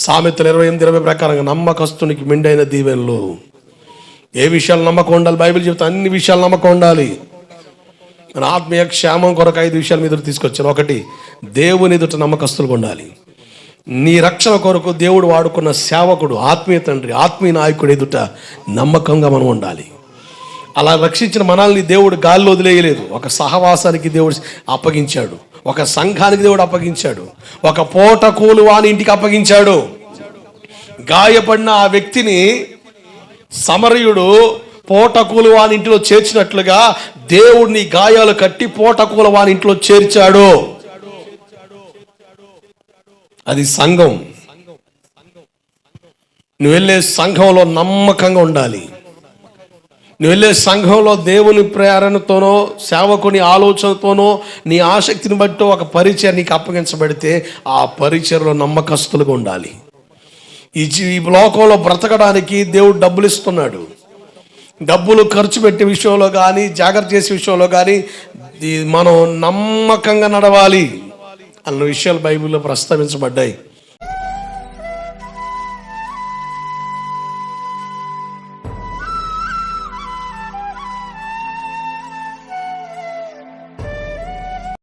సామెతలు 28:20 ప్రకారంగా నమ్మకస్తునికి మెండైన దీవెనలు. ఏ విషయాలు నమ్మకం ఉండాలి? బైబిల్ చెబుతా అన్ని విషయాలు నమ్మకం ఉండాలి. మన ఆత్మీయ క్షేమం కొరకు 5 విషయాలు మీద తీసుకొచ్చాను. 1, దేవుని ఎదుట నమ్మకస్తులుగా ఉండాలి. నీ రక్షణ కొరకు దేవుడు వాడుకున్న సేవకుడు, ఆత్మీయ తండ్రి, ఆత్మీయ నాయకుడు ఎదుట నమ్మకంగా మనం ఉండాలి. అలా రక్షించిన మనల్ని దేవుడు గాల్లో వదిలేయలేదు. ఒక సహవాసానికి దేవుడు అప్పగించాడు, ఒక సంఘానికి దేవుడు అప్పగించాడు, ఒక పూట కూలు వాని ఇంటికి అప్పగించాడు. గాయపడిన ఆ వ్యక్తిని సమరయుడు పూటకూలు వాని ఇంటిలో చేర్చినట్లుగా దేవుడిని గాయాలు కట్టి పూటకూల వాని ఇంట్లో చేర్చాడు. అది సంఘం. నువ్వు వెళ్ళే సంఘంలో నమ్మకంగా ఉండాలి. నువ్వు వెళ్ళే సంఘంలో దేవుని ప్రేరణతోనో సేవకుని ఆలోచనతోనో నీ ఆసక్తిని బట్టి ఒక పరిచయ నీకు అప్పగించబడితే ఆ పరిచయలో నమ్మకస్తులుగా ఉండాలి. ఈ లోకంలో బ్రతకడానికి దేవుడు డబ్బులు ఇస్తున్నాడు. డబ్బులు ఖర్చు పెట్టే విషయంలో కానీ, జాగ్రత్త చేసే విషయంలో కానీ మనం నమ్మకంగా నడవాలి అన్న విషయాలు బైబిల్లో ప్రస్తావించబడ్డాయి.